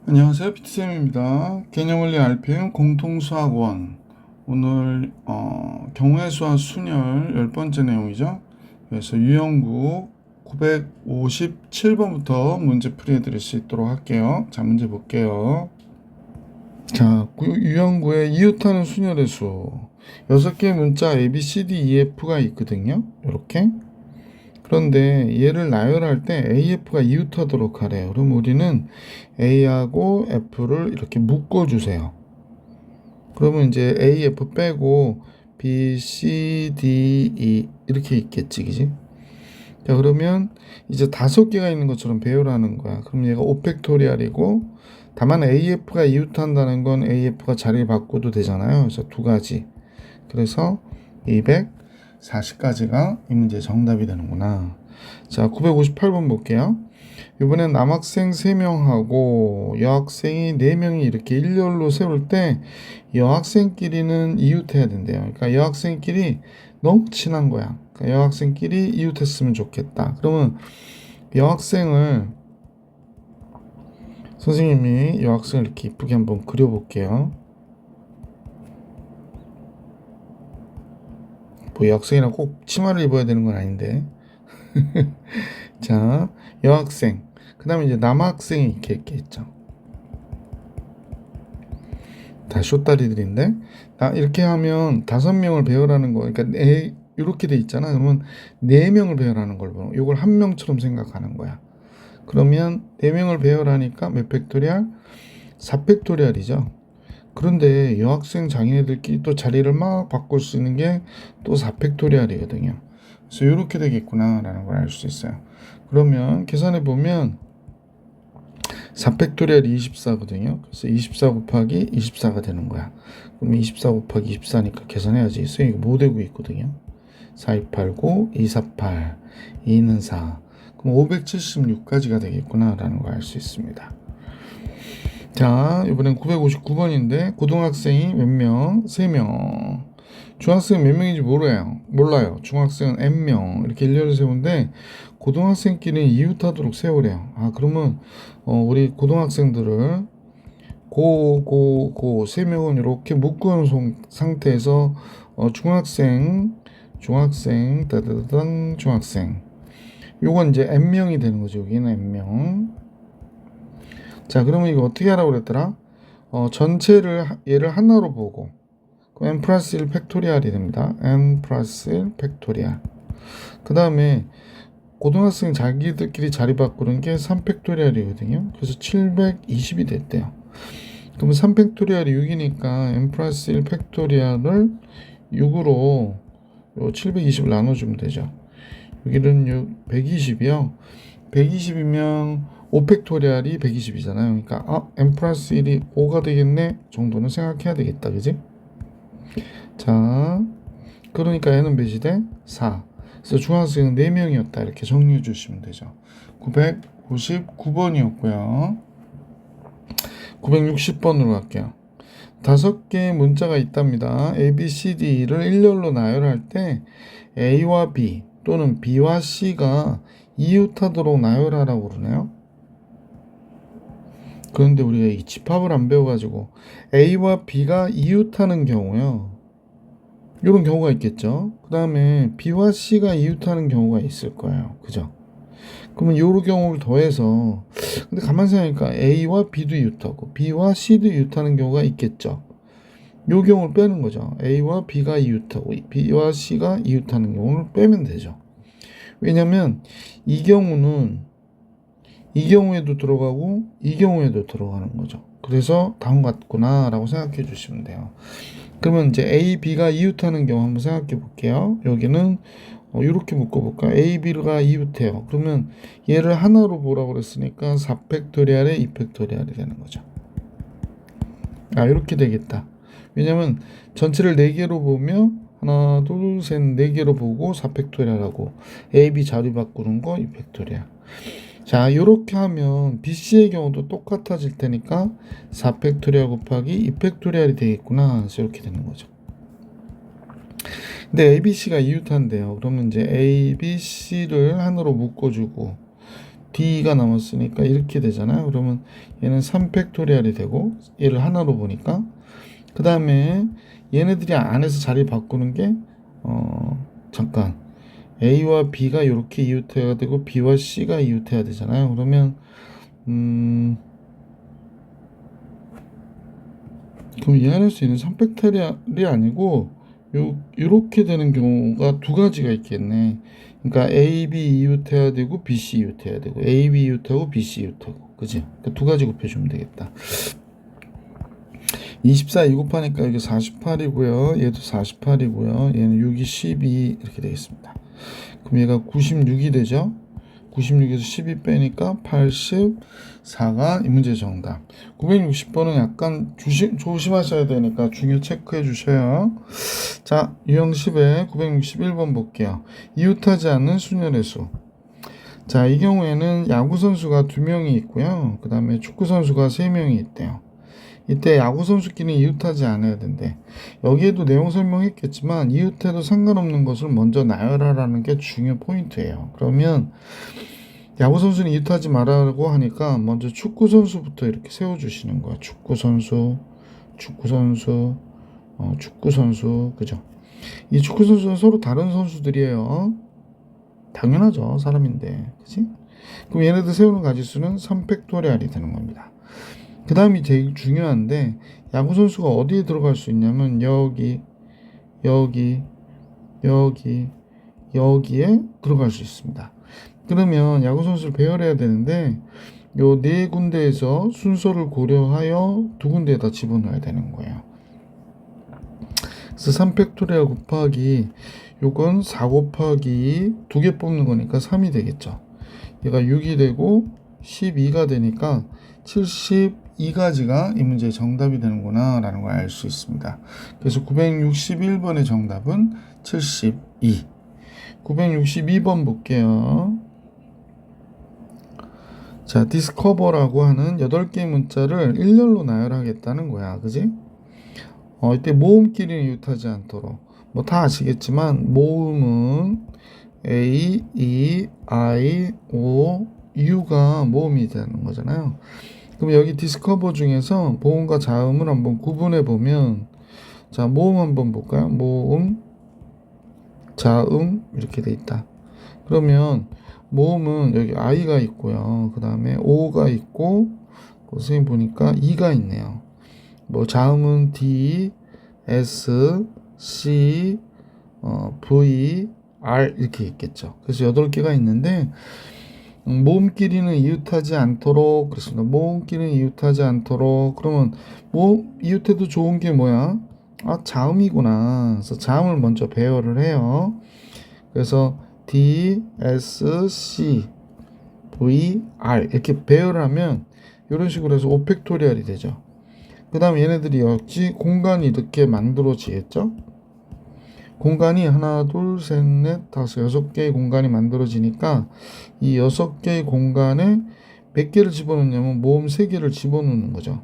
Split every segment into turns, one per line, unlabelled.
안녕하세요, 피트쌤입니다. 개념원리 RPM 공통수학원. 오늘 경우의 수와 순열 10번째 내용이죠. 그래서 유형국 957번부터 문제 풀이해 드릴 수 있도록 할게요. 자, 문제 볼게요. 자, 유형구의 이웃하는 순열의 수 6개의 문자 A, B, C, D, E, F가 있거든요. 이렇게. 그런데 얘를 나열할 때 AF가 이웃하도록 하래요. 그럼 우리는 A하고 F를 이렇게 묶어주세요. 그러면 이제 AF 빼고 B, C, D, E 이렇게 있겠지, 그지? 자, 그러면 이제 5개가 있는 것처럼 배열하는 거야. 그럼 얘가 5팩토리얼이고 다만 AF가 이웃한다는 건 AF가 자리 바꿔도 되잖아요. 그래서 2가지. 그래서 240까지가 이 문제의 정답이 되는구나. 자, 958번 볼게요. 이번엔 남학생 3명하고 여학생이 4명이 이렇게 일렬로 세울 때 여학생끼리는 이웃해야 된대요. 그러니까 여학생끼리 너무 친한 거야. 그러니까 여학생끼리 이웃했으면 좋겠다. 그러면 여학생을 선생님이 여학생을 이렇게 이쁘게 한번 그려볼게요. 뭐 여학생이랑 꼭 치마를 입어야 되는 건 아닌데. 자, 여학생. 그 다음에 이제 남학생이 이렇게 있겠죠. 다 쇼다리들인데. 이렇게 하면 5명을 배열하는 거. 그러니까 이렇게 돼 있잖아. 그러면 4명을 배열하는 걸 보는. 이걸 한 명처럼 생각하는 거야. 그러면 4명을 배열하니까 몇 팩토리얼? 4팩토리얼이죠. 그런데 여학생 장애인들끼리 또 자리를 막 바꿀 수 있는 게 또 4팩토리얼이거든요. 그래서 이렇게 되겠구나 라는 걸 알 수 있어요. 그러면 계산해 보면 4팩토리얼이 24거든요. 그래서 24 곱하기 24가 되는 거야. 그러면 24 곱하기 24니까 계산해야지. 수행이 못 되고 있거든요. 4289, 248, 2는 4. 그럼 576까지가 되겠구나 라는 걸 알 수 있습니다. 자, 이번엔 959번인데 고등학생이 몇 명? 3명. 중학생은 몇 명인지 몰라요. 중학생은 N명. 이렇게 일렬로 세우는데 고등학생끼리는 이웃하도록 세우래요. 그러면 우리 고등학생들을 고 3명은 이렇게 묶어놓은 상태에서 중학생 따다다당 중학생. 요건 이제 N명이 되는 거죠. 여기는 N명. 자, 그러면 이거 어떻게 하라고 그랬더라? 전체를 얘를 하나로 보고 n 플러스 1 팩토리얼이 됩니다. n 플러스 1 팩토리얼. 그 다음에 고등학생 자기들끼리 자리 바꾸는 게 3 팩토리얼이거든요. 그래서 720이 됐대요. 그러면 3 팩토리얼이 6이니까 n 플러스 1 팩토리얼을 6으로 720을 나눠주면 되죠. 여기는 6, 120이요. 120이면 5팩토리얼이 120이잖아요. 그러니까 n 플러스 1이 5가 되겠네 정도는 생각해야 되겠다. 그지? 자, 그러니까 n은 몇이 돼? 4. 그래서 중학생은 4명이었다. 이렇게 정리해 주시면 되죠. 959번이었고요. 960번으로 갈게요. 5개의 문자가 있답니다. A, B, C, D를 일렬로 나열할 때 A와 B 또는 B와 C가 이웃하도록 나열하라고 그러네요. 그런데 우리가 이 집합을 안 배워가지고 A와 B가 이웃하는 경우요. 이런 경우가 있겠죠. 그 다음에 B와 C가 이웃하는 경우가 있을 거예요. 그죠? 그러면 요런 경우를 더해서 근데 가만히 생각하니까 A와 B도 이웃하고 B와 C도 이웃하는 경우가 있겠죠. 요 경우를 빼는 거죠. A와 B가 이웃하고 B와 C가 이웃하는 경우를 빼면 되죠. 왜냐면 이 경우에도 들어가고 이 경우에도 들어가는 거죠. 그래서 다음 같구나 라고 생각해 주시면 돼요. 그러면 이제 A, B가 이웃하는 경우 한번 생각해 볼게요. 여기는 이렇게 묶어볼까? A, B가 이웃해요. 그러면 얘를 하나로 보라고 그랬으니까 4팩토리얼에 2팩토리얼이 되는 거죠. 이렇게 되겠다. 왜냐면 전체를 4개로 보면 하나, 둘, 셋, 4개로 보고 4팩토리얼하고 A, B 자리 바꾸는 거 2팩토리얼. 자, 이렇게 하면 BC의 경우도 똑같아질 테니까 4팩토리얼 곱하기 2팩토리얼이 되겠구나. 그래서 이렇게 되는 거죠. 근데 ABC가 이웃한대요. 그러면 이제 ABC를 하나로 묶어주고 D가 남았으니까 이렇게 되잖아요. 그러면 얘는 3팩토리얼이 되고 얘를 하나로 보니까 그 다음에 얘네들이 안에서 자리 바꾸는 게 잠깐 A와 B가 이렇게 이웃해야 되고 B와 C가 이웃해야 되잖아요. 그러면 그럼 이해할 수 있는 3팩토리얼이 아니고 요렇게 되는 경우가 두 가지가 있겠네. 그러니까 A, B 이웃해야 되고 B, C 이웃해야 되고 A, B 이웃하고 B, C 이웃하고 그지? 그러니까 두 가지 곱해주면 되겠다. 24 2 곱하니까 이게 48이고요. 얘도 48이고요. 얘는 6이 12 이렇게 되겠습니다. 그럼 얘가 96이 되죠. 96에서 12 빼니까 84가 이 문제 정답. 960번은 약간 조심하셔야 되니까 중요 체크해 주셔요. 자, 유형 10에 961번 볼게요. 이웃하지 않는 순열의 수. 자, 이 경우에는 야구 선수가 2명이 있고요. 그 다음에 축구 선수가 3명이 있대요. 이때 야구 선수끼리 이웃하지 않아야 된대. 여기에도 내용 설명했겠지만 이웃해도 상관없는 것을 먼저 나열하라는 게 중요 포인트예요. 그러면 야구 선수는 이웃하지 말라고 하니까 먼저 축구 선수부터 이렇게 세워주시는 거야. 축구 선수, 그죠? 이 축구 선수는 서로 다른 선수들이에요. 당연하죠, 사람인데, 그치? 그럼 얘네들 세우는 가지수는 3팩토리얼이 되는 겁니다. 그 다음이 제일 중요한데 야구 선수가 어디에 들어갈 수 있냐면 여기에 들어갈 수 있습니다. 그러면 야구 선수를 배열해야 되는데 요 네 군데에서 순서를 고려하여 두 군데에다 집어넣어야 되는 거예요. 그래서 3팩토리얼 곱하기 요건 4 곱하기 2개 뽑는 거니까 3이 되겠죠. 얘가 6이 되고 12가 되니까 72가지가 이 문제의 정답이 되는구나 라는 걸 알 수 있습니다. 그래서 961번의 정답은 72. 962번 볼게요. 자, 디스커버라고 하는 8개의 문자를 일렬로 나열하겠다는 거야. 그지? 이때 모음끼리는 이웃하지 않도록 뭐 다 아시겠지만 모음은 A, E, I, O, U가 모음이 되는 거잖아요. 그럼 여기 디스커버 중에서 모음과 자음을 한번 구분해 보면 자, 모음 한번 볼까요? 모음, 자음 이렇게 돼 있다. 그러면 모음은 여기 I가 있고요. 그 다음에 O가 있고 선생님 보니까 E가 있네요. 뭐 자음은 D, S, C, V, R 이렇게 있겠죠. 그래서 8개가 있는데 모음끼리는 이웃하지 않도록 그렇습니다. 모음끼리는 이웃하지 않도록 그러면 뭐 이웃해도 좋은 게 뭐야? 자음이구나. 그래서 자음을 먼저 배열을 해요. 그래서 D, S, C, V, R 이렇게 배열을 하면 이런 식으로 해서 5팩토리얼이 되죠. 그 다음 얘네들이 역시 공간이 이렇게 만들어지겠죠. 공간이 하나, 둘, 셋, 넷, 다섯, 6개의 공간이 만들어지니까 이 6개의 공간에 몇 개를 집어넣냐면 모음 3개를 집어넣는 거죠.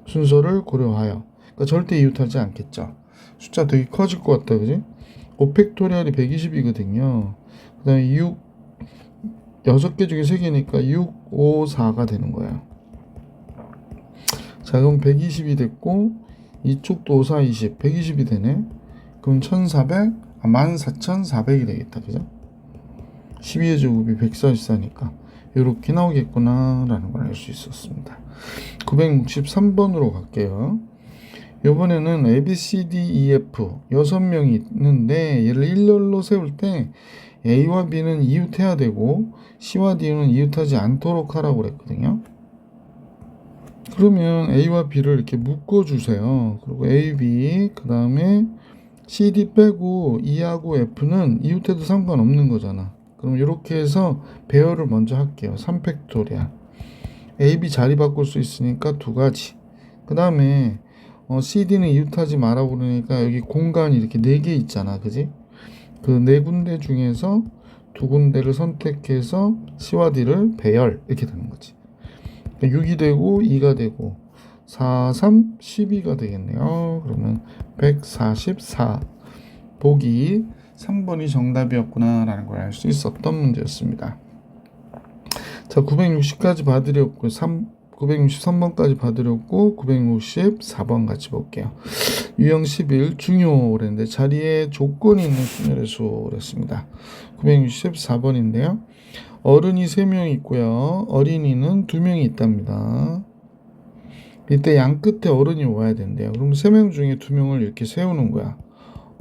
순서를 고려하여. 그러니까 절대 이웃하지 않겠죠. 숫자 되게 커질 것 같다, 그지? 5팩토리얼이 120이거든요. 그 다음에 6개 중에 3개니까 6, 5, 4가 되는 거예요. 자, 그럼 120이 됐고, 이쪽도 5, 4, 20, 120이 되네. 그럼 1400, 14400이 되겠다, 그죠? 12의 제곱이 144니까 이렇게 나오겠구나 라는 걸 알 수 있었습니다. 963번으로 갈게요. 이번에는 A, B, C, D, E, F 6명이 있는데 얘를 일렬로 세울 때 A와 B는 이웃해야 되고 C와 D는 이웃하지 않도록 하라고 그랬거든요. 그러면 A와 B를 이렇게 묶어주세요. 그리고 A, B 그 다음에 C, D 빼고 E하고 F는 이웃해도 상관없는 거잖아. 그럼 이렇게 해서 배열을 먼저 할게요. 3팩토리얼. A, B 자리 바꿀 수 있으니까 2가지. 그 다음에 C, D는 이웃하지 말아 그러니까 여기 공간이 이렇게 4개 있잖아. 그지? 그 4군데 중에서 2군데를 선택해서 C와 D를 배열 이렇게 되는 거지. 6이 되고 2가 되고 4, 3, 12가 되겠네요. 그러면 144 보기 3번이 정답이었구나 라는 걸 알 수 있었던 문제였습니다. 자, 960까지 봐드렸고, 963번까지 봐드렸고, 964번 같이 볼게요. 유형 11 중요랬는데 자리에 조건이 있는 순열의 수랬습니다. 964번인데요. 어른이 3명 있고요. 어린이는 2명이 있답니다. 이때 양 끝에 어른이 와야 된대요. 그럼 3명 중에 2명을 이렇게 세우는 거야.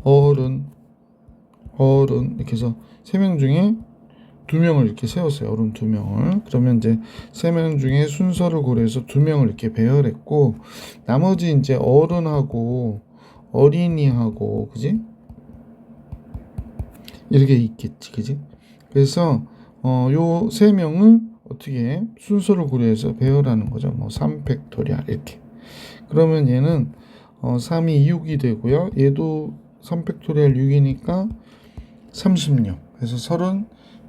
어른 이렇게 해서 3명 중에 2명을 이렇게 세웠어요. 어른 2명을. 그러면 이제 3명 중에 순서를 고려해서 2명을 이렇게 배열했고, 나머지 이제 어른하고 어린이하고, 그지? 이렇게 있겠지, 그지? 그래서 요 3명을 어떻게 순서를 고려해서 배열하는 거죠. 뭐 3팩토리얼 이렇게. 그러면 얘는 3이 6이 되고요. 얘도 3팩토리얼 6이니까 36. 그래서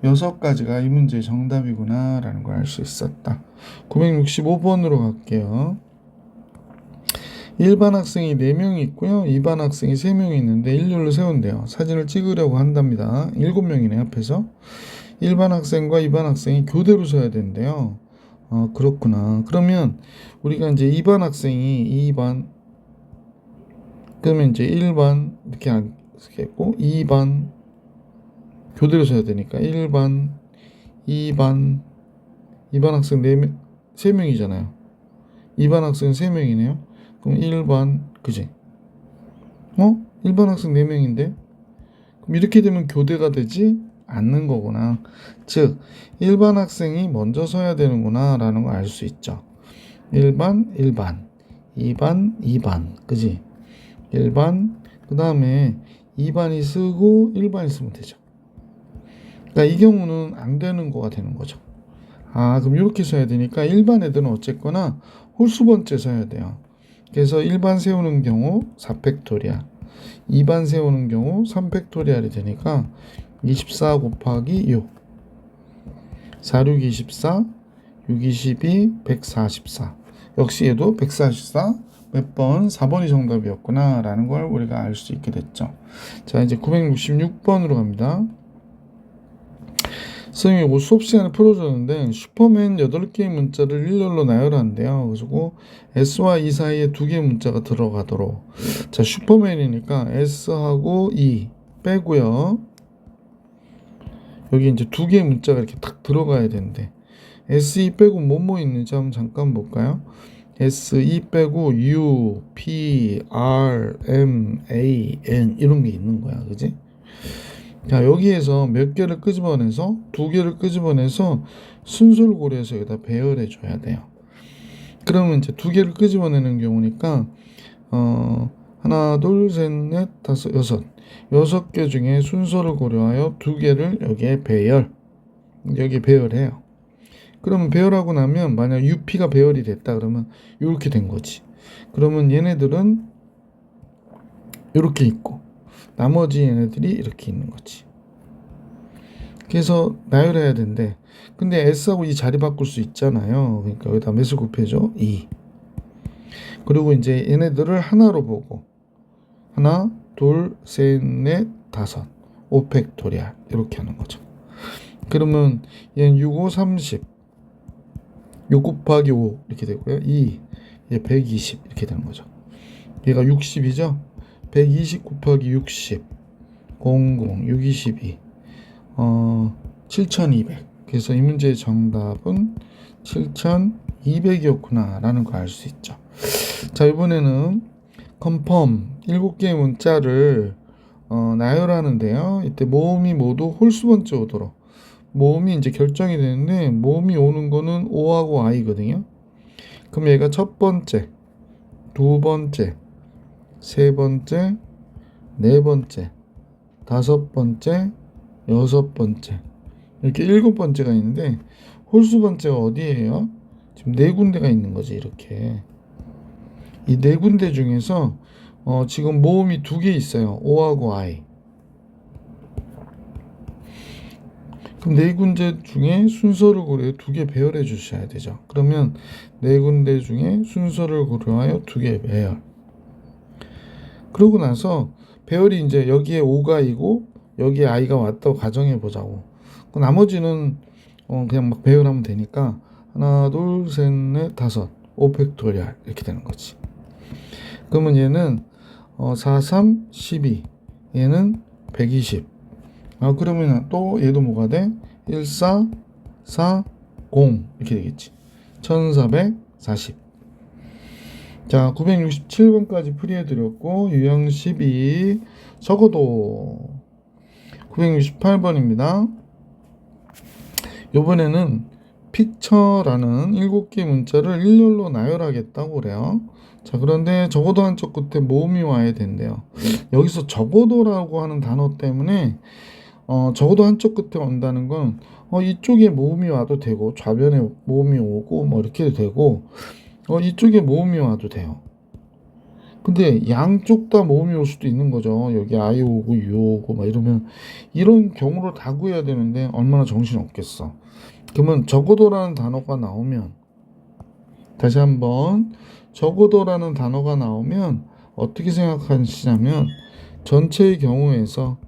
36가지가 이 문제의 정답이구나 라는 걸 알 수 있었다. 965번으로 갈게요. 1반 학생이 4명이 있고요. 2반 학생이 3명이 있는데 일렬로 세운대요. 사진을 찍으려고 한답니다. 7명이네 앞에서. 1반 학생과 2반 학생이 교대로 서야 된대요. 그렇구나. 그러면 우리가 이제 2반 학생이 2반, 그러면 이제 1반 이렇게 하겠고, 2반 교대로 서야 되니까 1반, 2반 학생 3명이잖아요. 2반 학생 3명이네요. 그럼 1반, 그지? 1반 학생 4명인데? 그럼 이렇게 되면 교대가 되지 않는 거구나. 즉, 1반 학생이 먼저 서야 되는구나 라는 걸 알 수 있죠. 1반, 2반, 그지? 1반, 그 다음에 2반이 쓰고 1반이 쓰면 되죠. 그러니까 이 경우는 안 되는 거가 되는 거죠. 그럼 이렇게 써야 되니까 1반 애들은 어쨌거나 홀수 번째 써야 돼요. 그래서 1반 세우는 경우 4팩토리얼, 2반 세우는 경우 3팩토리얼이 되니까 24 곱하기 6, 4, 6, 24, 6, 22, 144. 역시 얘도 144, 몇 번? 4번이 정답이었구나 라는 걸 우리가 알 수 있게 됐죠. 자, 이제 966번으로 갑니다. 선생님이 수업 시간에 풀어줬는데 슈퍼맨 8개의 문자를 일렬로 나열한대요. 그리고 S와 E 사이에 2개의 문자가 들어가도록. 자, 슈퍼맨이니까 S하고 E 빼고요. 여기 이제 2개의 문자가 이렇게 딱 들어가야 되는데 SE 빼고 뭐뭐 있는지 한번 잠깐 볼까요? SE 빼고 U, P, R, M, A, N 이런 게 있는 거야. 그지? 자, 여기에서 몇 개를 끄집어내서 2개를 끄집어내서 순서를 고려해서 여기다 배열해 줘야 돼요. 그러면 이제 2개를 끄집어내는 경우니까 하나, 둘, 셋, 넷, 다섯, 여섯 개 중에 순서를 고려하여 2개를 여기에 배열해요. 그러면 배열하고 나면 만약 UP가 배열이 됐다 그러면 이렇게 된 거지. 그러면 얘네들은 이렇게 있고 나머지 얘네들이 이렇게 있는 거지. 그래서 나열해야 되는데, 근데 S하고 E 자리 바꿀 수 있잖아요. 그러니까 여기다 몇을 곱해줘? 2. 그리고 이제 얘네들을 하나로 보고 하나, 둘, 셋, 넷, 다섯, 5팩토리얼 이렇게 하는 거죠. 그러면 얘는 6, 5, 30, 6 곱하기 5 이렇게 되고요. 2, 얘 120 이렇게 되는 거죠. 얘가 60이죠. 120 곱하기 60, 00, 622, 7200. 그래서 이 문제의 정답은 7200이었구나 라는 걸 알 수 있죠. 자, 이번에는 컨펌 7개의 문자를 나열하는데요. 이때 모음이 모두 홀수번째 오도록. 모음이 이제 결정이 되는데 모음이 오는 거는 O하고 I거든요. 그럼 얘가 첫 번째, 두 번째, 세 번째, 네 번째, 다섯 번째, 여섯 번째, 이렇게 7번째가 있는데 홀수 번째가 어디예요? 지금 4군데가 있는 거지. 이렇게 이 4군데 중에서 지금 모음이 2개 있어요. O하고 I. 그럼 4군데 중에 순서를 고려해 2개 배열해 주셔야 되죠. 그러면 4군데 중에 순서를 고려하여 2개 배열. 그러고 나서 배열이 이제 여기에 O가 이고 여기에 I가 왔다고 가정해 보자고. 그 나머지는 그냥 막 배열하면 되니까 하나, 둘, 셋, 넷, 다섯 5팩토리얼 이렇게 되는 거지. 그러면 얘는 4, 3, 12 얘는 120. 그러면 또 얘도 뭐가 돼? 1, 4, 4, 0 이렇게 되겠지. 1440. 자, 967번까지 풀이해드렸고 유형 12 적어도 968번입니다. 요번에는 픽처라는 7개의 문자를 일렬로 나열하겠다고 그래요. 자, 그런데 적어도 한쪽 끝에 모음이 와야 된대요. 여기서 적어도라고 하는 단어 때문에 적어도 한쪽 끝에 온다는 건 이쪽에 모음이 와도 되고 좌변에 모음이 오고 뭐 이렇게 되고 이쪽에 모음이 와도 돼요. 근데 양쪽 다 모음이 올 수도 있는 거죠. 여기 아이 오고 유 오고 막 이러면 이런 경우를 다 구해야 되는데 얼마나 정신 없겠어. 그러면 적어도라는 단어가 나오면 다시 한번 적어도라는 단어가 나오면 어떻게 생각하시냐면 전체의 경우에서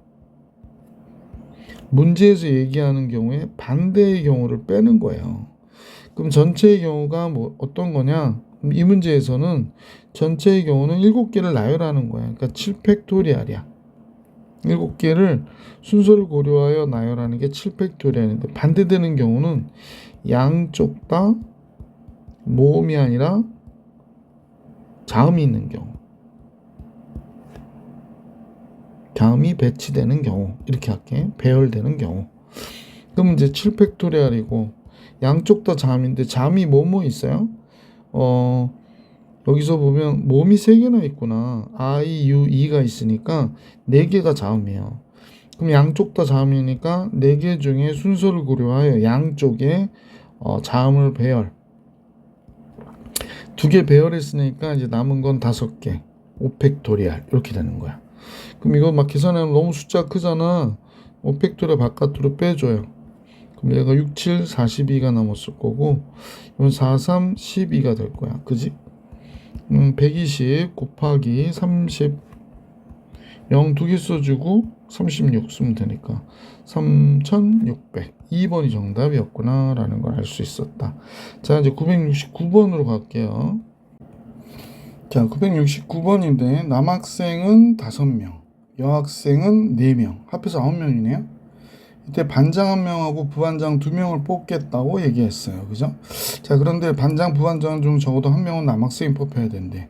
문제에서 얘기하는 경우에 반대의 경우를 빼는 거예요. 그럼 전체의 경우가 뭐 어떤 거냐? 이 문제에서는 전체의 경우는 7개를 나열하는 거야. 그러니까 7팩토리알이야. 7개를 순서를 고려하여 나열하는 게 7팩토리알인데 반대되는 경우는 양쪽 다 모음이 아니라 자음이 있는 경우. 자음이 배치되는 경우. 이렇게 할게. 배열되는 경우. 그럼 이제 7팩토리알이고 양쪽 다 자음인데 자음이 뭐뭐 있어요? 여기서 보면 모음이 3개나 있구나. I, U, E가 있으니까 4개가 자음이에요. 그럼 양쪽 다 자음이니까 4개 중에 순서를 고려하여 양쪽에 자음을 배열. 2개 배열했으니까 이제 남은 건 5개. 5팩토리알 이렇게 되는 거야. 그럼 이거 막 계산하면 너무 숫자 크잖아. 5팩토리알 바깥으로 빼줘요. 그럼 얘가 6, 7, 42가 남았을 거고 이건 4, 3, 12가 될 거야. 그지? 120 곱하기 30 0 2개 써주고 36 쓰면 되니까 3600 2번이 정답이었구나 라는 걸 알 수 있었다. 자, 이제 969번으로 갈게요. 자, 969번인데 남학생은 5명 여학생은 4명 합해서 9명이네요. 이때 반장 1명하고 부반장 2명을 뽑겠다고 얘기했어요. 그죠? 자, 그런데 반장, 부반장 중 적어도 1명은 남학생이 뽑혀야 된대.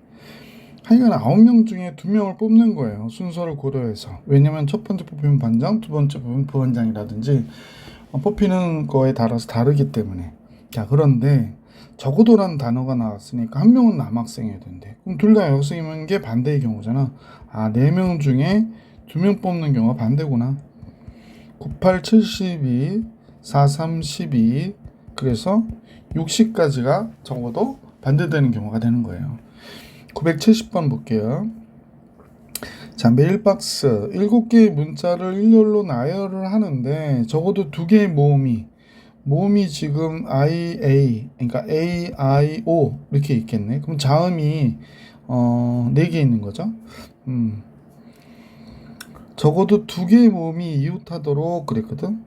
하여간 9명 중에 2명을 뽑는 거예요. 순서를 고려해서. 왜냐면 첫 번째 뽑히면 반장, 두 번째 뽑히면 부반장이라든지 뽑히는 거에 따라서 다르기 때문에. 자, 그런데 적어도라는 단어가 나왔으니까 1명은 남학생이어야 된대. 그럼 둘 다 여학생이면 게 반대의 경우잖아. 4명 중에 2명 뽑는 경우가 반대구나. 98, 72, 43, 12 그래서 60까지가 적어도 반대되는 경우가 되는 거예요. 970번 볼게요. 자, 메일박스 7개의 문자를 일렬로 나열을 하는데 적어도 2개의 모음이 지금 IA 그러니까 A, I, O 이렇게 있겠네. 그럼 자음이 4개 있는 거죠. 적어도 2개의 모음이 이웃하도록 그랬거든.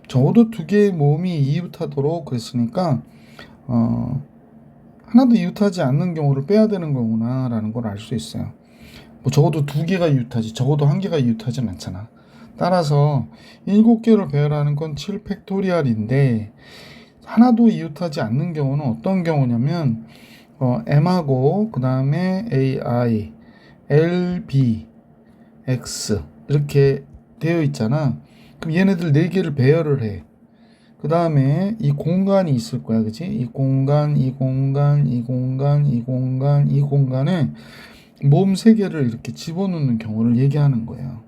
적어도 2개의 모음이 이웃하도록 그랬으니까 하나도 이웃하지 않는 경우를 빼야 되는 거구나 라는 걸 알 수 있어요. 뭐 적어도 2개가 이웃하지 적어도 1개가 이웃하진 않잖아. 따라서 7개를 배열하는 건 7팩토리알인데 하나도 이웃하지 않는 경우는 어떤 경우냐면 M하고 그 다음에 AI, L, B, X 이렇게 되어 있잖아. 그럼 얘네들 4개를 배열을 해. 그 다음에 이 공간이 있을 거야. 그치? 이 공간, 이 공간, 이 공간, 이 공간, 이 공간에 모음 3개를 이렇게 집어넣는 경우를 얘기하는 거예요.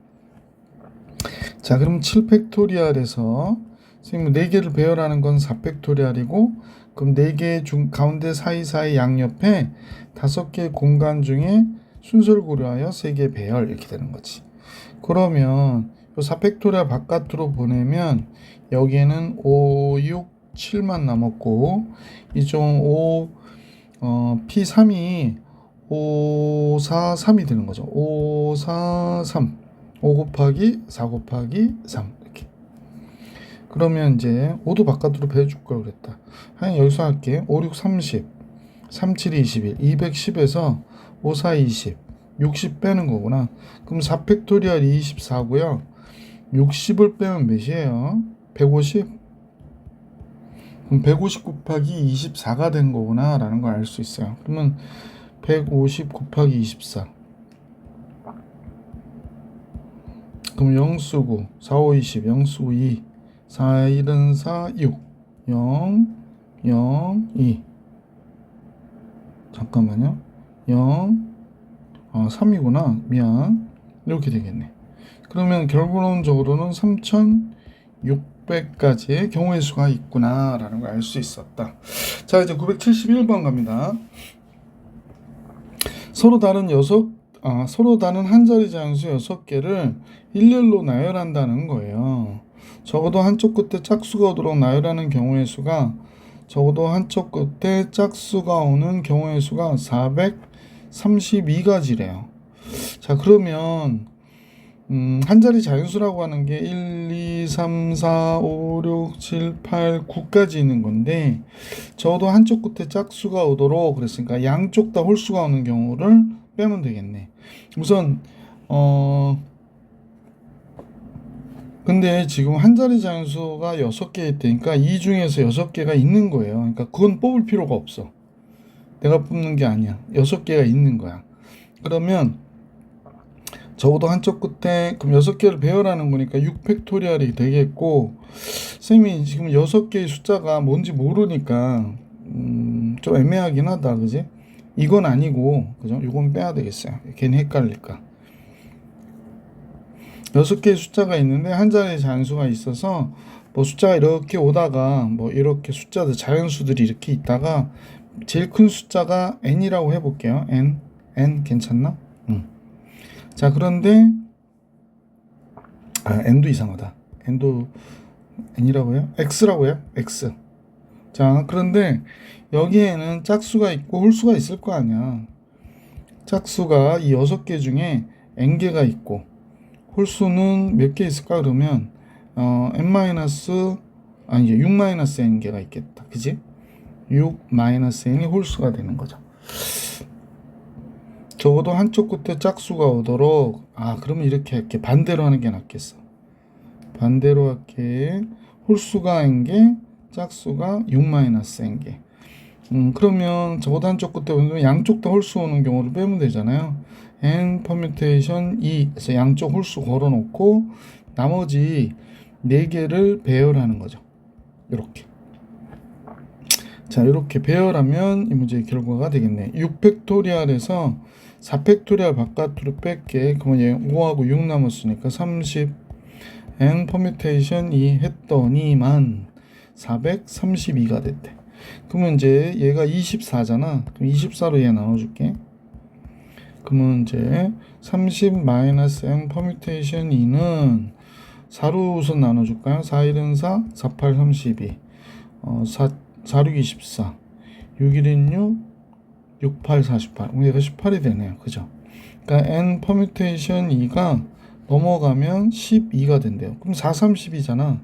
자, 그럼 7팩토리알에서 선생님 4개를 배열하는 건 4팩토리알이고 그럼 4개 중 가운데 사이사이 양옆에 5개의 공간 중에 순서를 고려하여 3개 배열 이렇게 되는 거지. 그러면 4팩토리알 바깥으로 보내면 여기에는 5, 6, 7만 남았고 이쪽은 P3이 5, 4, 3이 되는 거죠. 5, 4, 3 5 곱하기 4 곱하기 3 이렇게 그러면 이제 5도 바깥으로 빼줄 걸 그랬다. 하여간 여기서 할게. 5, 6, 30, 3, 7, 21, 210에서 5, 4, 20, 60 빼는 거구나. 그럼 4팩토리얼이 24고요. 60을 빼면 몇이에요? 150? 그럼 150 곱하기 24가 된 거구나 라는 걸 알 수 있어요. 그러면 150 곱하기 24. 그럼 0 쓰고 4, 5, 20, 0 쓰고 2, 4, 1은 4, 6, 0, 0, 2. 잠깐만요. 0, 3이구나. 미안. 이렇게 되겠네. 그러면 결론적으로는 3600가지의 경우의 수가 있구나 라는 걸 알 수 있었다. 자, 이제 971번 갑니다. 서로 다른 한 자리 자연수 6개를 일렬로 나열한다는 거예요. 적어도 한쪽 끝에 짝수가 오도록 나열하는 경우의 수가 적어도 한쪽 끝에 짝수가 오는 경우의 수가 432가지래요. 자, 그러면 한 자리 자연수라고 하는 게 1, 2, 3, 4, 5, 6, 7, 8, 9까지 있는 건데 적어도 한쪽 끝에 짝수가 오도록 그랬으니까 양쪽 다 홀수가 오는 경우를 빼면 되겠네. 우선 근데 지금 한 자리 자연수가 6개 있다니까 이 중에서 6개가 있는 거예요. 그러니까 그건 뽑을 필요가 없어. 내가 뽑는 게 아니야. 6개가 있는 거야. 그러면 적어도 한쪽 끝에 그럼 6개를 배열하는 거니까 6팩토리얼이 되겠고 쌤이 지금 6개의 숫자가 뭔지 모르니까 좀 애매하긴 하다. 그지? 이건 아니고 그죠? 이건 빼야 되겠어요. 괜히 헷갈릴까. 6개의 숫자가 있는데 한 자리의 자연수가 있어서 뭐 숫자가 이렇게 오다가 뭐 이렇게 숫자들 자연수들이 이렇게 있다가 제일 큰 숫자가 n이라고 해볼게요. n 괜찮나? 자, 그런데 n도 이상하다. n도 n이라고 해요? x라고 해요? x. 자, 그런데 여기에는 짝수가 있고 홀수가 있을 거 아니야. 짝수가 이 6개 중에 n개가 있고 홀수는 몇 개 있을까? 그러면 이제 6-n개가 있겠다. 그지? 6-n이 홀수가 되는 거죠. 적어도 한쪽 끝에 짝수가 오도록 그러면 이렇게 할게. 반대로 하는 게 낫겠어. 반대로 할게. 홀수가 n개, 짝수가 6-n개. 그러면 적어도 한쪽 끝에 오면 양쪽 다 홀수 오는 경우를 빼면 되잖아요. n 퍼뮤테이션 2에서 양쪽 홀수 걸어놓고 나머지 4개를 배열하는 거죠. 이렇게. 자, 이렇게 배열하면 이 문제의 결과가 되겠네. 6팩토리얼에서 4팩토리얼 바깥으로 뺄게. 그러면 얘 5하고 6 남았으니까 30 n 퍼뮤테이션 2 했더니만 432가 됐대. 그러면 이제 얘가 24잖아. 그럼 24로 얘 나눠줄게. 그러면 이제 30-n 퍼뮤테이션 2는 4로 우선 나눠줄까요? 4, 1은 4, 4, 8, 32 4, 6, 24 6, 1은 6 6, 8, 48 얘가 18이 되네요. 그죠? 그러니까 n 퍼뮤테이션 2가 넘어가면 12가 된대요. 그럼 4, 32잖아.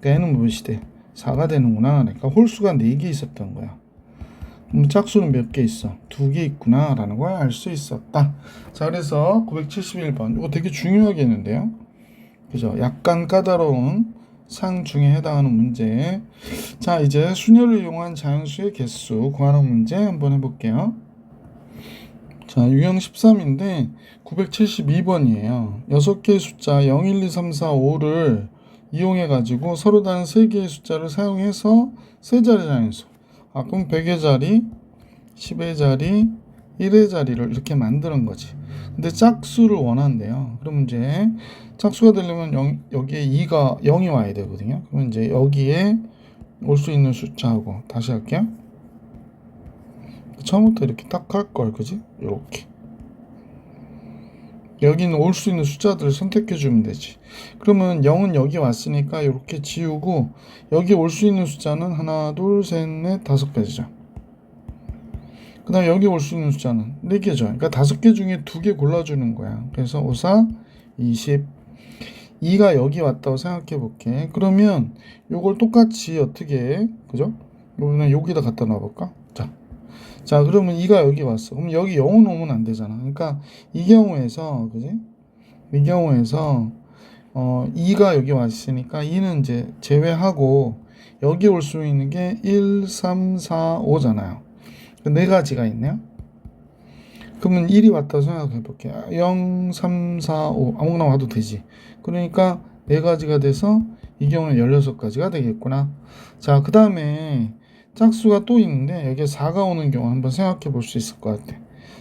그러니까 n은 몇이 돼? 4가 되는구나. 그러니까 홀수가 4개 있었던 거야. 짝수는 몇 개 있어? 2개 있구나 라는 걸 알 수 있었다. 자, 그래서 971번 이거 되게 중요하겠는데요. 그죠? 약간 까다로운 상 중에 해당하는 문제. 자, 이제 순열을 이용한 자연수의 개수 구하는 문제 한번 해볼게요. 자, 유형 13인데 972번이에요. 6개의 숫자 0, 1, 2, 3, 4, 5를 이용해 가지고 서로 다른 3개의 숫자를 사용해서 세 자리 자연수. 그럼 100의 자리, 10의 자리, 1의 자리를 이렇게 만드는 거지. 근데 짝수를 원한대요. 그럼 이제 짝수가 되려면 여기에 0이 와야 되거든요. 그러면 이제 여기에 올 수 있는 숫자하고 다시 할게요. 처음부터 이렇게 딱 할 걸, 그지? 이렇게. 여기는 올 수 있는 숫자들을 선택해 주면 되지. 그러면 0은 여기 왔으니까 이렇게 지우고 여기 올 수 있는 숫자는 하나, 둘, 셋, 넷, 5개죠. 그 다음에 여기 올 수 있는 숫자는 4개죠. 그러니까 5개 중에 2개 골라주는 거야. 그래서 5, 4, 20 2가 여기 왔다고 생각해 볼게. 그러면 요걸 똑같이 어떻게 해? 그죠? 요거는 여기다 갖다 놔볼까? 자, 그러면 2가 여기 왔어. 그럼 여기 0은 오면 안 되잖아. 그러니까 이 경우에서, 그지? 이 경우에서, 2가 여기 왔으니까 2는 이제 제외하고 여기 올 수 있는 게 1, 3, 4, 5잖아요. 네 가지가 있네요. 그러면 1이 왔다고 생각해 볼게요. 0, 3, 4, 5 아무거나 와도 되지. 그러니까 네 가지가 돼서 이 경우는 16가지가 되겠구나. 자, 그 다음에 짝수가 또 있는데 여기에 4가 오는 경우 한번 생각해 볼 수 있을 것 같아.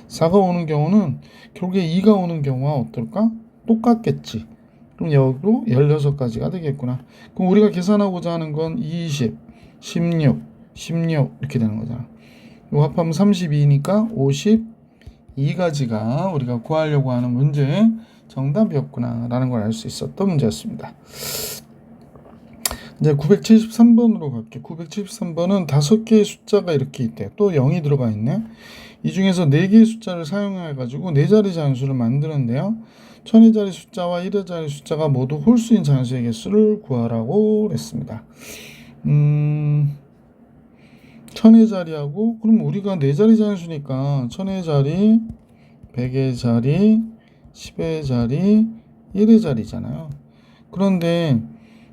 4가 오는 경우는 결국에 2가 오는 경우와 어떨까? 똑같겠지. 그럼 여기도 16가지가 되겠구나. 그럼 우리가 계산하고자 하는 건 20, 16, 16 이렇게 되는 거잖아. 이거 합하면 32니까 52가지가 우리가 구하려고 하는 문제의 정답이었구나 라는 걸 알 수 있었던 문제였습니다. 이제 973번으로 갈게요. 973번은 5개의 숫자가 이렇게 있대요. 또 0이 들어가 있네. 이 중에서 4개의 숫자를 사용해 가지고 4자리 자연수를 만드는데요. 1000회자리 숫자와 1회자리 숫자가 모두 홀수인 자연수의 개수를 구하라고 했습니다. 1000회자리하고 그럼 우리가 4자리 자연수니까 1000회자리, 100회자리, 10회자리, 1회자리잖아요. 그런데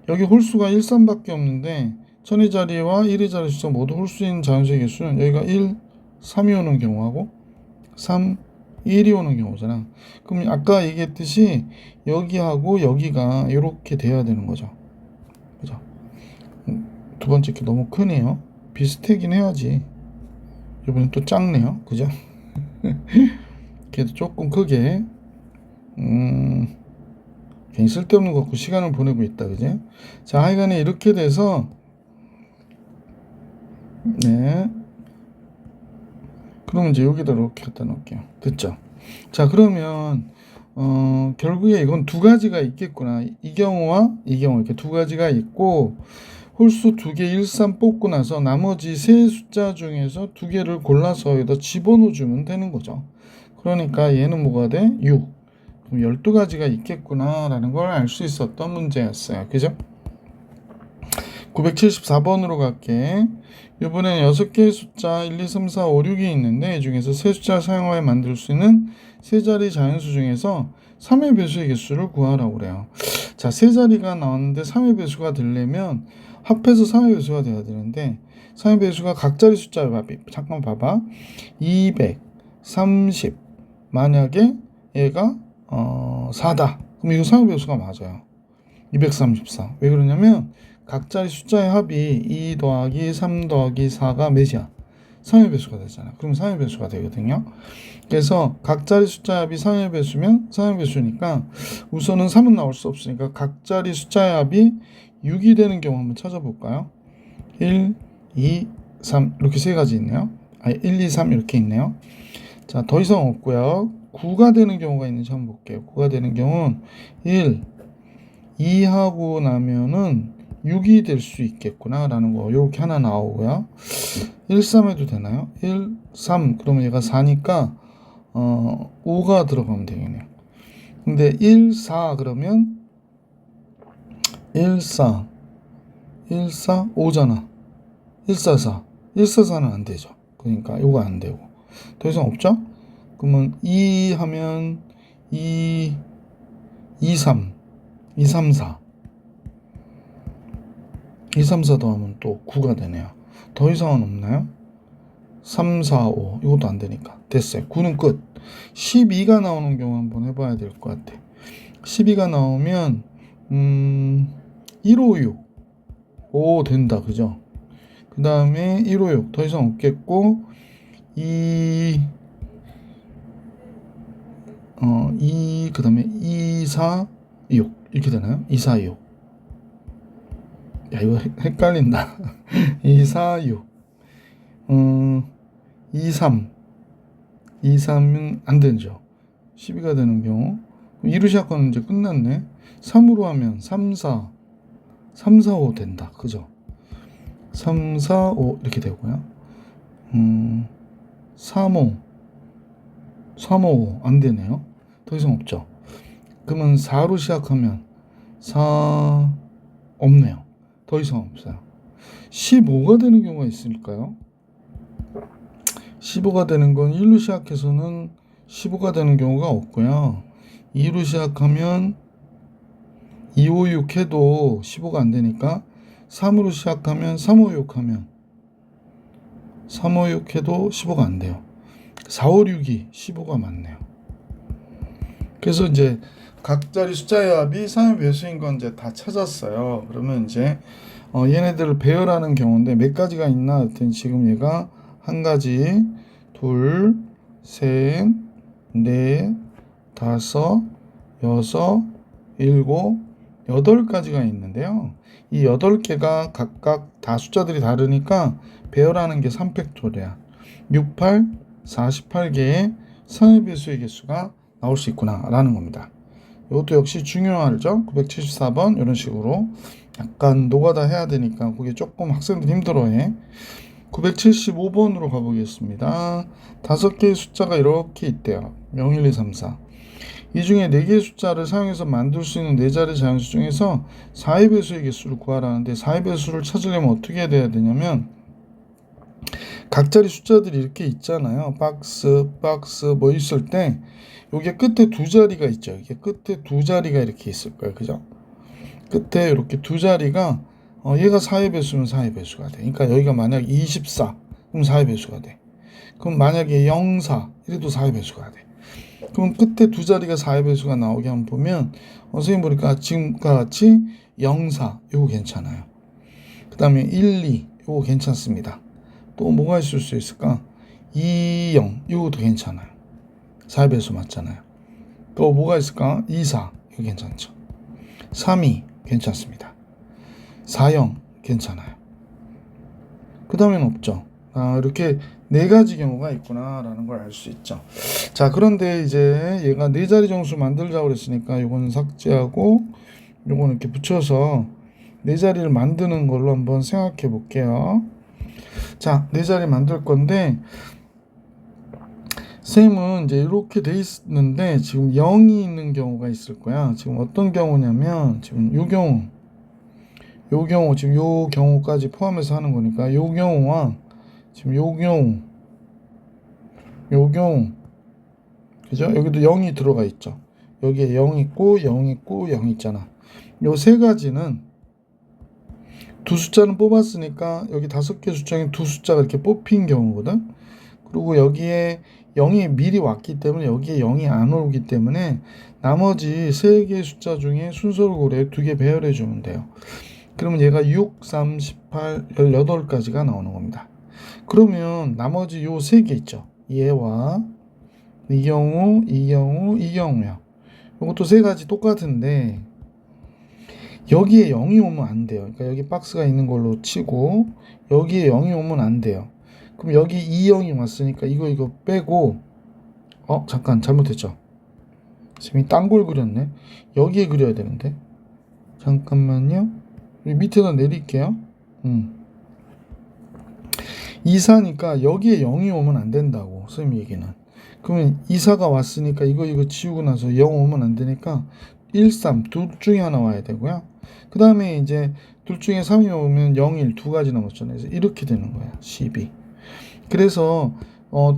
여기 홀수가 1, 3밖에 없는데 1000회자리와 1회자리 숫자 모두 홀수인 자연수의 개수는 여기가 1, 3이 오는 경우하고 3, 1이 오는 경우잖아. 그럼 아까 얘기했듯이 여기하고 여기가 이렇게 돼야 되는 거죠. 그죠? 두 번째 게 너무 크네요. 비슷하긴 해야지. 이번엔 또 작네요. 그죠? 걔도 조금 크게 괜히 쓸데없는 거 갖고 시간을 보내고 있다. 그지? 자, 하여간에 이렇게 돼서 네. 그러면 이제 여기다 이렇게 갖다 놓을게요. 됐죠? 자, 그러면 결국에 이건 두 가지가 있겠구나. 이 경우와 이 경우 이렇게 두 가지가 있고 홀수 2개 1, 3 뽑고 나서 나머지 세 숫자 중에서 2개를 골라서 여기다 집어넣어 주면 되는 거죠. 그러니까 얘는 뭐가 돼? 6. 그럼 12가지가 있겠구나 라는 걸 알 수 있었던 문제였어요. 그죠? 974번으로 갈게. 이번엔 6개의 숫자 1, 2, 3, 4, 5, 6이 있는데 이 중에서 세 숫자를 사용하여 만들 수 있는 세 자리 자연수 중에서 3의 배수의 개수를 구하라고 그래요. 자, 세 자리가 나왔는데 3의 배수가 되려면 합해서 3의 배수가 돼야 되는데 3의 배수가 각자리 숫자를 잠깐 봐봐. 230 만약에 얘가 4다. 그럼 이거 3의 배수가 맞아요. 234. 왜 그러냐면 각자의 숫자의 합이 2 더하기 3 더하기 4가 몇이야? 3의 배수가 되잖아. 그럼 3의 배수가 되거든요. 그래서 각자리 숫자의 합이 3의 배수면 3의 배수니까 우선은 3은 나올 수 없으니까 각자리 숫자의 합이 6이 되는 경우 한번 찾아볼까요? 1, 2, 3 이렇게 세 가지 있네요. 1, 2, 3 이렇게 있네요. 자, 더 이상 없고요. 9가 되는 경우가 있는지 한번 볼게요. 9가 되는 경우는 1, 2 하고 나면은 6이 될 수 있겠구나 라는 거 이렇게 하나 나오고요. 1, 3 해도 되나요? 1, 3 그러면 얘가 4니까 5가 들어가면 되겠네요. 근데 1, 4 그러면 1, 4 1, 4, 5잖아. 1, 4, 4 1, 4, 4는 안 되죠. 그러니까 이거 안 되고 더 이상 없죠? 그러면 2 하면 2, 2, 3 2, 3, 4 2, 3, 4 더하면 또 9가 되네요. 더 이상은 없나요? 3, 4, 5 이것도 안 되니까 됐어요. 9는 끝. 12가 나오는 경우 한번 해봐야 될 것 같아. 12가 나오면 156 오 된다. 그죠? 그 다음에 156 더 이상 없겠고 2 그 다음에 2, 4, 6 이렇게 되나요? 2, 4, 6 야 이거 헷갈린다. 2, 4, 6 2, 3 2, 3은 안 되죠. 12가 되는 경우 2로 시작하면 이제 끝났네. 3으로 하면 3, 4 3, 4, 5 된다. 그죠? 3, 4, 5 이렇게 되고요. 3, 5 3, 5 안 되네요. 더 이상 없죠. 그러면 4로 시작하면 4 없네요. 더 이상 없어요. 15가 되는 경우가 있을까요? 15가 되는 건 1로 시작해서는 15가 되는 경우가 없고요. 2로 시작하면 2, 5, 6 해도 15가 안 되니까 3으로 시작하면 3, 5, 6 하면 3, 5, 6 해도 15가 안 돼요. 4, 5, 6이 15가 맞네요. 그래서 이제 각 자리 숫자의 합이 3의 배수인 건 이제 다 찾았어요. 그러면 이제 얘네들을 배열하는 경우인데 몇 가지가 있나 했더니 지금 얘가 한 가지, 둘, 셋, 넷, 다섯, 여섯, 일곱, 8가지가 있는데요. 이 8개가 각각 다 숫자들이 다르니까 배열하는 게 3팩토리야. 68, 48개의 3의 배수의 개수가 나올 수 있구나 라는 겁니다. 이것도 역시 중요하죠. 974번 이런 식으로 약간 노가다 해야 되니까 그게 조금 학생들 힘들어해. 975번으로 가보겠습니다. 5개의 숫자가 이렇게 있대요. 0, 1, 2, 3, 4. 이 중에 4개의 숫자를 사용해서 만들 수 있는 4자리 자연수 중에서 4의 배수의 개수를 구하라는데 4의 배수를 찾으려면 어떻게 해야 되냐면 각 자리 숫자들이 이렇게 있잖아요. 박스 뭐 있을 때 여기 끝에 2자리가 있죠. 이게 끝에 2자리가 이렇게 있을 거예요. 그죠? 끝에 이렇게 2자리가 얘가 4의 배수면 4의 배수가 돼. 그러니까 여기가 만약 24 그럼 4의 배수가 돼. 그럼 만약에 04 이래도 4의 배수가 돼. 그럼 끝에 2자리가 4의 배수가 나오게 한번 보면 선생님 보니까 지금과 같이 04 이거 괜찮아요. 그 다음에 12 이거 괜찮습니다. 또 뭐가 있을 수 있을까? 20 이것도 괜찮아요. 4의 배수 맞잖아요. 또 뭐가 있을까? 24 이거 괜찮죠. 32 괜찮습니다. 40 괜찮아요. 그 다음에는 없죠. 이렇게 4가지 경우가 있구나 라는 걸 알 수 있죠. 자, 그런데 이제 얘가 4자리 정수 만들자고 그랬으니까 요거는 삭제하고 요거는 이렇게 붙여서 4자리를 만드는 걸로 한번 생각해 볼게요. 자, 4자리 만들 건데 쌤은 이제 이렇게 돼 있는데 지금 0이 있는 경우가 있을 거야. 지금 어떤 경우냐면 지금 요 경우 지금 요 경우까지 포함해서 하는 거니까 요 경우와 지금 요 경우 그죠? 여기도 0이 들어가 있죠. 여기에 0 있고 0 있고 0 있잖아. 요 세 가지는 두 숫자는 뽑았으니까 여기 5개 숫자 중에 두 숫자가 이렇게 뽑힌 경우거든. 그리고 여기에 0이 미리 왔기 때문에 여기에 0이 안 오기 때문에 나머지 3개의 숫자 중에 순서를 고려해 2개 배열해 주면 돼요. 그러면 얘가 6, 3, 18, 18까지가 나오는 겁니다. 그러면 나머지 요 3개 있죠. 얘와 이 경우야. 이것도 3가지 똑같은데 여기에 0이 오면 안 돼요. 그러니까 여기 박스가 있는 걸로 치고 여기에 0이 오면 안 돼요. 그럼 여기 2, 0이 왔으니까 이거 빼고 잠깐 잘못했죠. 쌤이 딴 걸 그렸네. 여기에 그려야 되는데 잠깐만요. 여기 밑에다 내릴게요. 2사니까 여기에 0이 오면 안 된다고 쌤 얘기는. 그러면 2사가 왔으니까 이거 지우고 나서 0 오면 안 되니까 1, 3 둘 중에 하나 와야 되고요. 그 다음에 이제 둘 중에 3이 오면 0, 1 두 가지 남았잖아요. 그래서 이렇게 되는 거야. 12. 그래서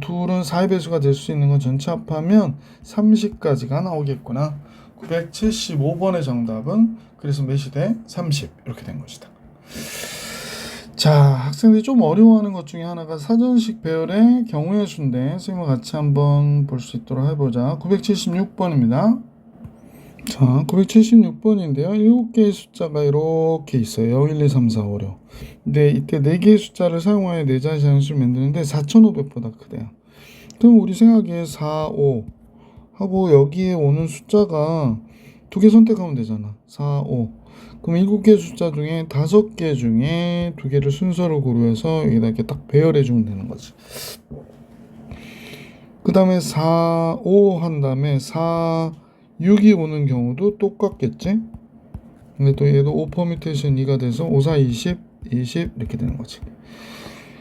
둘은 4의 배수가 될 수 있는 건 전체 합하면 30까지가 나오겠구나. 975번의 정답은 그래서 몇이 돼? 30 이렇게 된 것이다. 자, 학생들이 좀 어려워하는 것 중에 하나가 사전식 배열의 경우의 수인데 선생님과 같이 한번 볼 수 있도록 해보자. 976번입니다. 자, 976번인데요. 7개의 숫자가 이렇게 있어요. 0, 1, 2, 3, 4, 5, 6. 근데 이때 4개의 숫자를 사용하여 4자리 자연수를 만드는데 4,500보다 크대요. 그럼 우리 생각에 4, 5 하고 여기에 오는 숫자가 2개 선택하면 되잖아. 4, 5. 그럼 7개 숫자 중에 5개 중에 2개를 순서로 고려해서 여기다 이렇게 딱 배열해 주면 되는 거지. 그 다음에 4, 5 한 다음에 4, 6이 오는 경우도 똑같겠지? 근데 또 얘도 5 퍼뮤테이션 2가 돼서 5, 4, 20, 20 이렇게 되는 거지.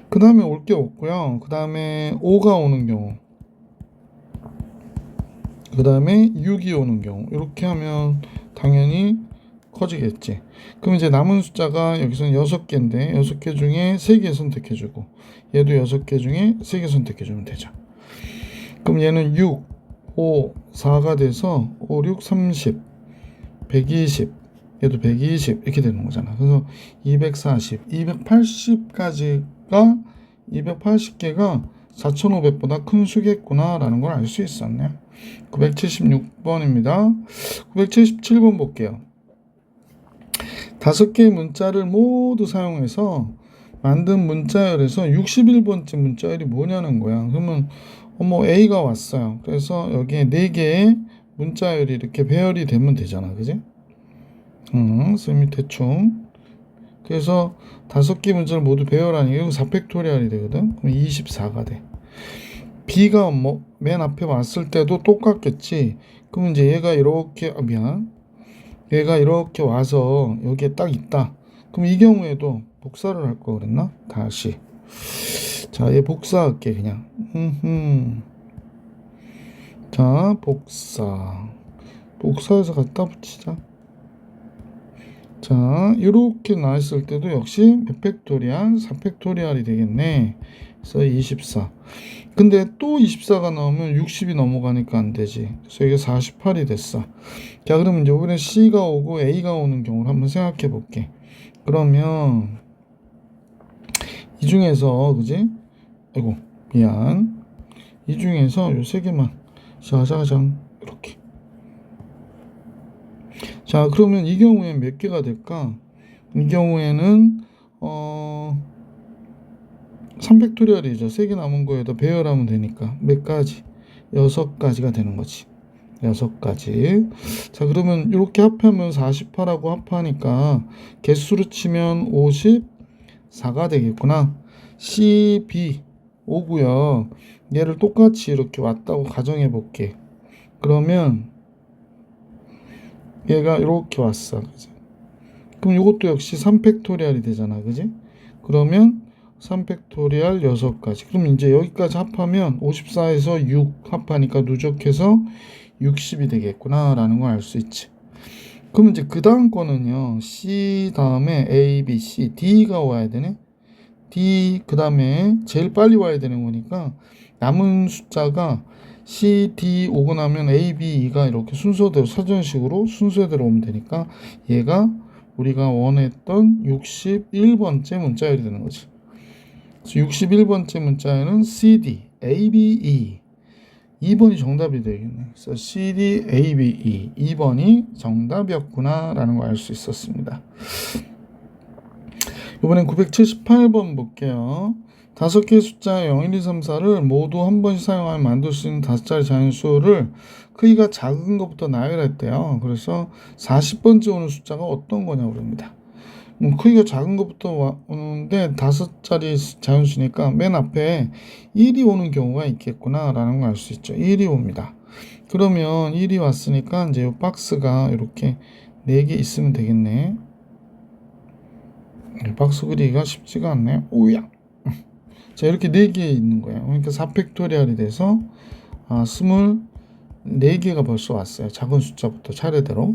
그 다음에 올 게 없고요. 그 다음에 5가 오는 경우, 그 다음에 6이 오는 경우 이렇게 하면 당연히 커지겠지. 그럼 이제 남은 숫자가 여기서는 6개인데 6개 중에 3개 선택해주고 얘도 6개 중에 3개 선택해주면 되죠. 그럼 얘는 6, 5, 4가 돼서 5, 6, 30, 120, 얘도 120 이렇게 되는 거잖아. 그래서 240, 280까지가 280개가 4,500보다 큰 수겠구나 라는 걸 알 수 있었네. 976번입니다. 977번 볼게요. 5개의 문자를 모두 사용해서 만든 문자열에서 61번째 문자열이 뭐냐는 거야. 그러면 A가 왔어요. 그래서 여기에 4개의 문자열이 이렇게 배열이 되면 되잖아. 그지? 쌤이 대충. 그래서 5개 문자를 모두 배열하니까 4팩토리얼이 되거든. 그럼 24가 돼. B가 맨 앞에 왔을 때도 똑같겠지. 그럼 이제 얘가 이렇게, 얘가 이렇게 와서 여기에 딱 있다. 그럼 이 경우에도 복사를 할 거 그랬나? 다시. 자, 얘 복사할게, 그냥. 자, 복사해서 갖다 붙이자. 자, 이렇게 나왔을 때도 역시 몇 팩토리얼? 4팩토리얼이 되겠네. 그래서 24. 근데 또 24가 나오면 60이 넘어가니까 안 되지. 그래서 이게 48이 됐어. 자, 그러면 이제 이번에 C가 오고 A가 오는 경우를 한번 생각해 볼게. 그러면 이 중에서, 그지? 아이고, 미안. 이 중에서 요 3개만 자자장 이렇게. 자, 그러면 이 경우엔 몇 개가 될까? 이 경우에는 3팩토리얼이죠. 3개 남은 거에다 배열하면 되니까 몇 가지? 6가지가 되는 거지. 6가지. 자, 그러면 이렇게 합하면 48하고 합하니까 개수로 치면 54가 되겠구나. C, B 오고요. 얘를 똑같이 이렇게 왔다고 가정해 볼게. 그러면 얘가 이렇게 왔어. 그지? 그럼 이것도 역시 3팩토리얼이 되잖아. 그지? 그러면 3팩토리얼 6가지. 그럼 이제 여기까지 합하면 54에서 6 합하니까 누적해서 60이 되겠구나 라는 걸 알 수 있지. 그럼 이제 그 다음 거는요. C 다음에 A, B, C, D가 와야 되네. D 그 다음에 제일 빨리 와야 되는 거니까 남은 숫자가 C, D 오고 나면 A, B, E가 이렇게 순서대로 사전식으로 순서대로 오면 되니까 얘가 우리가 원했던 61번째 문자열이 되는 거지. 그래서 61번째 문자열은 C, D, A, B, E 2번이 정답이 되겠네. 그래서 C, D, A, B, E 2번이 정답이었구나 라는 걸 알 수 있었습니다. 이번엔 978번 볼게요. 5개의 숫자 0, 1, 2, 3, 4를 모두 한 번씩 사용하면 만들 수 있는 5자리 자연수를 크기가 작은 것부터 나열했대요. 그래서 40번째 오는 숫자가 어떤 거냐고 그럽니다. 크기가 작은 것부터 오는데 5자리 자연수니까 맨 앞에 1이 오는 경우가 있겠구나 라는 걸 알 수 있죠. 1이 옵니다. 그러면 1이 왔으니까 이제 이 박스가 이렇게 4개 있으면 되겠네. 박스 그리기가 쉽지가 않네. 오야. 자, 이렇게 4개 있는 거예요. 그러니까 4팩토리얼이 돼서 24개가 벌써 왔어요. 작은 숫자부터 차례대로.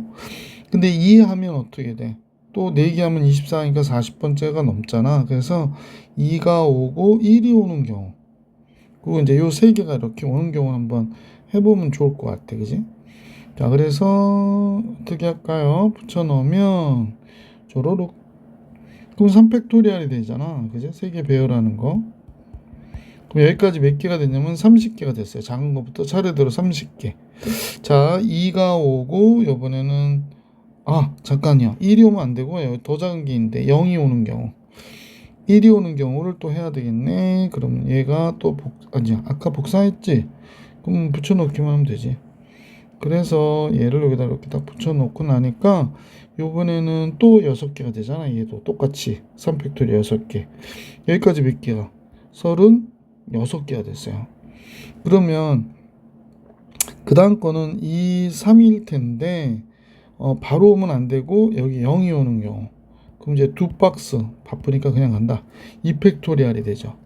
근데 2 하면 어떻게 돼? 또 4개 하면 24니까 40번째가 넘잖아. 그래서 2가 오고 1이 오는 경우. 그리고 이제 요 3개가 이렇게 오는 경우 한번 해보면 좋을 것 같아. 그지? 자, 그래서 어떻게 할까요? 붙여넣으면 조로록. 그럼 3팩토리얼이 되잖아. 그죠? 3개 배열하는 거. 그럼 여기까지 몇 개가 됐냐면 30개가 됐어요. 작은 것부터 차례대로 30개. 자, 2가 오고 이번에는 잠깐요. 1이 오면 안 되고 여기 더 작은 게 있는데 0이 오는 경우. 1이 오는 경우를 또 해야 되겠네. 그러면 얘가 또 아까 복사했지? 그럼 붙여놓기만 하면 되지. 그래서 얘를 여기다 이렇게 딱 붙여놓고 나니까 요번에는 또 6개가 되잖아. 얘도 똑같이 3팩토리 6개. 여기까지 몇 개가? 36개가 됐어요. 그러면 그 다음 거는 2, 3일 텐데 바로 오면 안 되고 여기 0이 오는 경우. 그럼 이제 2박스 바쁘니까 그냥 간다. 2팩토리얼이 되죠.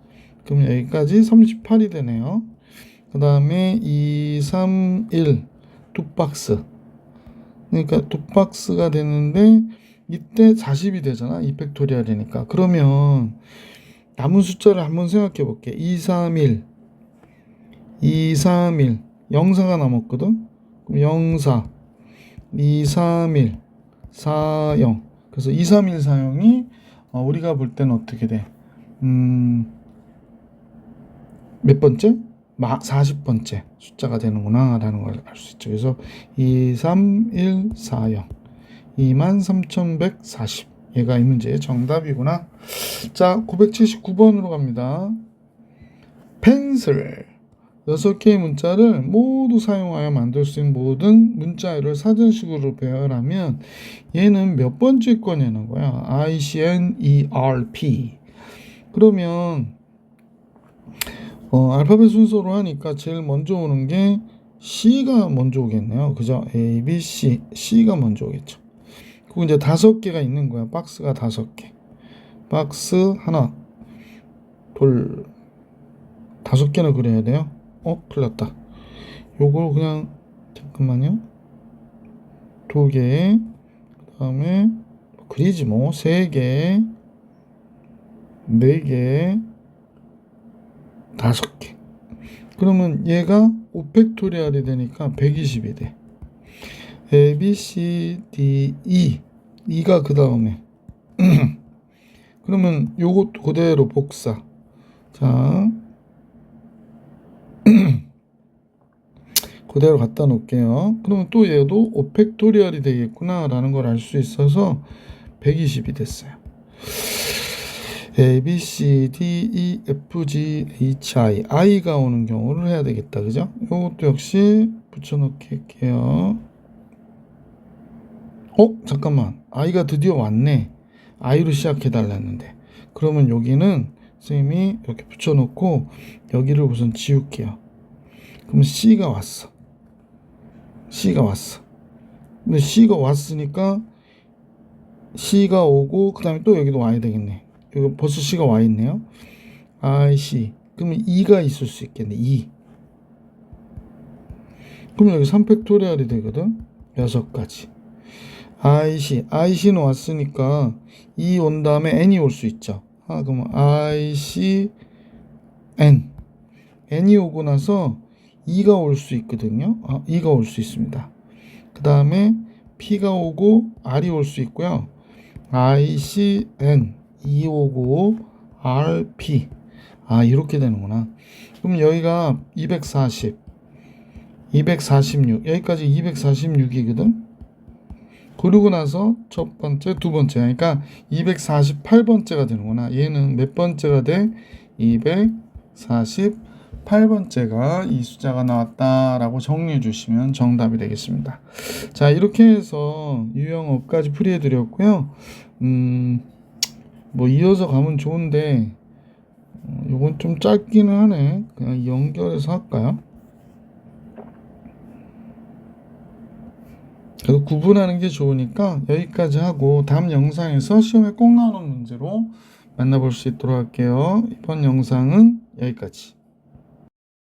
그럼 여기까지 38이 되네요. 그 다음에 2, 3, 1 2박스 그러니까 2박스가 됐는데 이때 40이 되잖아. 2팩토리얼이니까. 그러면 남은 숫자를 한번 생각해 볼게. 231 0사가 남았거든. 그럼 04 231 40. 그래서 231 40이 우리가 볼 때는 어떻게 돼? 몇 번째? 40번째 숫자가 되는구나 라는 걸 알 수 있죠. 그래서 23140 23,140 얘가 이 문제의 정답이구나. 자, 979번으로 갑니다. 펜슬 6개의 문자를 모두 사용하여 만들 수 있는 모든 문자열을 사전식으로 배열하면 얘는 몇 번째 거냐는 거야. ICNERP. 그러면 알파벳 순서로 하니까 제일 먼저 오는 게 C가 먼저 오겠네요. 그죠? A, B, C. C가 먼저 오겠죠. 그리고 이제 5개가 있는 거야. 박스가 5개. 박스 하나, 둘, 5개나 그려야 돼요. 큰일 났다. 요걸 그냥, 잠깐만요. 2개, 그 다음에, 그리지 뭐, 3개, 4개, 5개. 그러면 얘가 5팩토리얼이 되니까 120이 돼. A, B, C, D, E. E가 그 다음에. 그러면 요것도 그대로 복사. 자, 그대로 갖다 놓을게요. 그러면 또 얘도 5팩토리얼이 되겠구나 라는 걸 알 수 있어서 120이 됐어요. A, B, C, D, E, F, G, H, I. I가 오는 경우를 해야 되겠다. 그죠? 이것도 역시 붙여넣을게요. 잠깐만. I가 드디어 왔네. I로 시작해달라는데. 그러면 여기는 선생님이 이렇게 붙여놓고 여기를 우선 지울게요. 그럼 C가 왔어. C가 왔어. 근데 C가 왔으니까 C가 오고 그 다음에 또 여기도 와야 되겠네. 여기 벌써 C가 와 있네요. I, C. 그러면 E가 있을 수 있겠네. E. 그럼 여기 3팩토리얼이 되거든. 6가지. IC는 왔으니까 E 온 다음에 N이 올 수 있죠. 그러면 IC, N. N이 오고 나서 E가 올 수 있거든요. E가 올 수 있습니다. 그 다음에 P가 오고 R이 올 수 있고요. ICN, E 오고 RP. 이렇게 되는구나. 그럼 여기가 240, 246, 여기까지 246이거든. 그러고 나서 첫 번째, 두 번째, 그러니까 248번째가 되는구나. 얘는 몇 번째가 돼? 248번째가 이 숫자가 나왔다라고 정리해 주시면 정답이 되겠습니다. 자, 이렇게 해서 유형업까지 풀이해 드렸고요. 뭐 이어서 가면 좋은데 이건 좀 짧기는 하네. 그냥 연결해서 할까요? 그래서 구분하는 게 좋으니까 여기까지 하고 다음 영상에서 시험에 꼭 나오는 문제로 만나볼 수 있도록 할게요. 이번 영상은 여기까지.